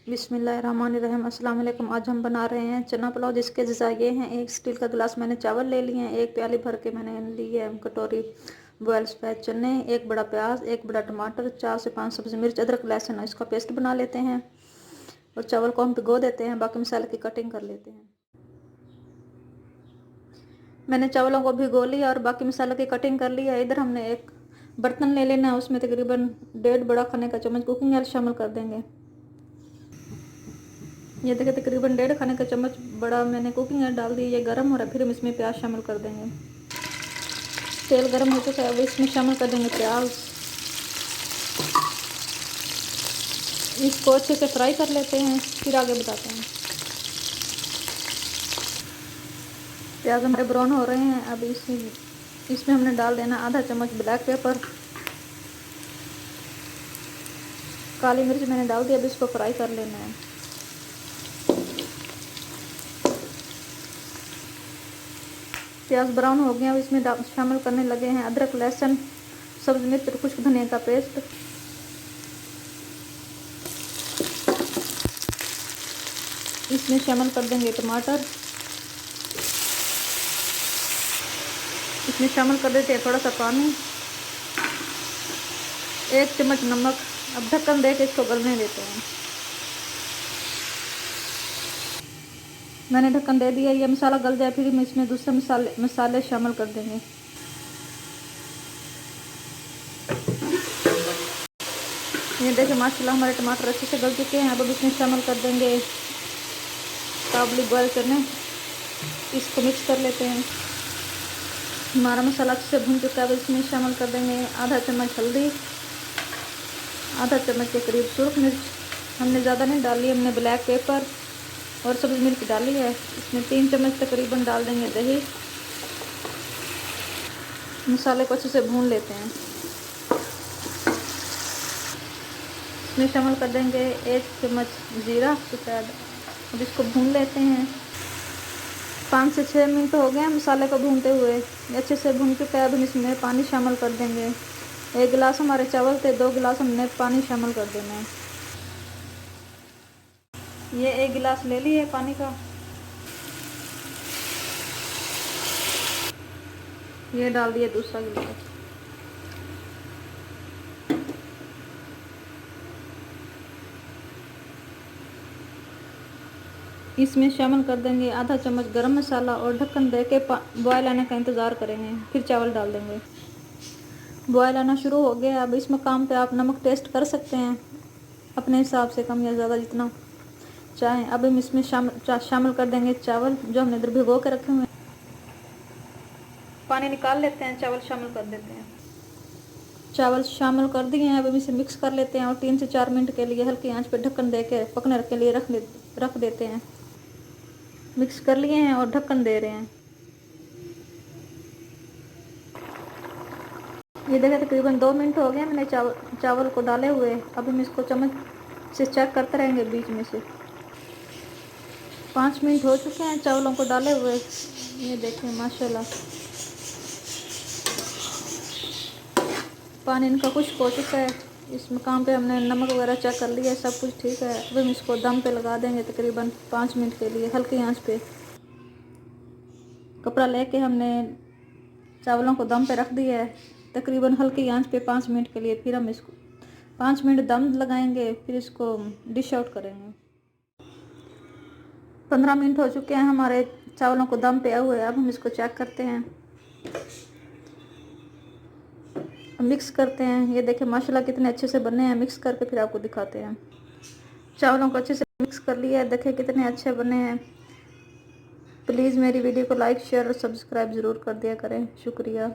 बिस्मिल्लाहिर्रहमानिर्रहीम। अस्सलाम वालेकुम। आज हम बना रहे हैं चना पुलाव, जिसके अज्जा ये हैं। एक स्टील का गिलास मैंने चावल ले लिए हैं, एक प्याली भर के मैंने ली है कटोरी बॉयल सफ़ेद चने, एक बड़ा प्याज, एक बड़ा टमाटर, 4 से 5 सब्ज़ी मिर्च, अदरक लहसुन। इसका पेस्ट बना लेते हैं और चावल को हम भिगो देते हैं। बाकी मसाले की कटिंग कर लेते हैं। मैंने चावलों को भिगो लिया और बाकी मसालों की कटिंग कर लिया। इधर हमने एक बर्तन ले लेना है, उसमें तकरीबन 1.5 बड़ा खाने का चम्मच कुकिंग ऑयल शामिल कर देंगे। ये देखिए तकरीबन 1.5 खाने का चम्मच बड़ा मैंने कुकिंग ऑयल डाल दिया। ये गर्म हो रहा है, फिर हम इसमें प्याज शामिल कर देंगे। तेल गर्म हो चुका है, अब इसमें शामिल कर देंगे प्याज। इसको अच्छे से फ्राई कर लेते हैं, फिर आगे बताते हैं। प्याज हमारे ब्राउन हो रहे हैं। अब इसमें हमने डाल देना आधा चम्मच ब्लैक पेपर, काली मिर्च मैंने डाल दिया। अब इसको फ्राई कर लेना है। प्याज ब्राउन हो गया। अब इसमें शामिल करने लगे हैं अदरक लहसुन, सब्ज़ मिर्च और खुश्क धनिया का पेस्ट। इसमें शामिल कर देंगे टमाटर। इसमें शामिल कर देते हैं थोड़ा सा पानी, 1 चम्मच नमक। अब ढक्कन दे के इसको गलने देते हैं। मैंने ढक्कन दे दिया। ये मसाला गल जाए फिर हम इसमें दूसरे मसाले शामिल कर देंगे। ये देखिए माशाल्लाह हमारे टमाटर अच्छे से गल चुके हैं। अब इसमें शामिल कर देंगे काबुली बॉयल चने। इसको मिक्स कर लेते हैं। हमारा मसाला अच्छे से भून चुका है। अब इसमें शामिल कर देंगे आधा चम्मच हल्दी, आधा चम्मच के करीब सुरख मिर्च। हमने ज़्यादा नहीं डाली, हमने ब्लैक पेपर और सब्ज़ मिर्च डाली है। इसमें 3 चम्मच तकरीबन डाल देंगे दही। मसाले को अच्छे से भून लेते हैं। इसमें शामिल कर देंगे 1 चम्मच जीरा सफ़ेद। अब इसको भून लेते हैं। 5 से 6 मिनट हो गए मसाले को भूनते हुए। अच्छे से भून चुका है। अब हम इसमें पानी शामिल कर देंगे। 1 गिलास हमारे चावल थे, 2 गिलास हमने पानी शामिल कर देना है। ये 1 गिलास ले लिए पानी का। ये डाल दिए दूसरा गिलास। इसमें शामिल कर देंगे आधा चम्मच गरम मसाला और ढक्कन दे के बॉयल आने का इंतज़ार करेंगे। फिर चावल डाल देंगे। बॉयल आना शुरू हो गया। अब इस मकाम पे आप नमक टेस्ट कर सकते हैं अपने हिसाब से, कम या ज़्यादा जितना चाहें। अब हम इसमें शामिल कर देंगे चावल जो हमने इधर भिगो के रखे हुए हैं। पानी निकाल लेते हैं, चावल शामिल कर देते हैं। चावल शामिल कर दिए हैं। अब हम इसे मिक्स कर लेते हैं और 3 से 4 मिनट के लिए हल्की आंच पे ढक्कन दे के पकने के लिए रख देते हैं। मिक्स कर लिए हैं और ढक्कन दे रहे हैं। ये देखिए तकरीबन 2 मिनट हो गए मैंने चावल को डाले हुए। अब हम इसको चम्मच से चेक करते रहेंगे बीच में से। 5 मिनट हो चुके हैं चावलों को डाले हुए। ये देखें माशाल्लाह पानी इनका खुश्क हो चुका है। इस मकाम पे हमने नमक वगैरह चेक कर लिया है, सब कुछ ठीक है। अब हम इसको दम पे लगा देंगे तकरीबन 5 मिनट के लिए हल्की आंच पे। कपड़ा लेके हमने चावलों को दम पे रख दिया है तकरीबन हल्की आंच पे 5 मिनट के लिए। फिर हम इसको 5 मिनट दम लगाएंगे, फिर इसको डिश आउट करेंगे। 15 मिनट हो चुके हैं हमारे चावलों को दम पे आए हुए। अब हम इसको चेक करते हैं, मिक्स करते हैं। ये देखें माशाल्लाह कितने अच्छे से बने हैं। मिक्स करके फिर आपको दिखाते हैं। चावलों को अच्छे से मिक्स कर लिया है, देखें कितने अच्छे बने हैं। प्लीज़ मेरी वीडियो को लाइक शेयर और सब्सक्राइब ज़रूर कर दिया करें। शुक्रिया।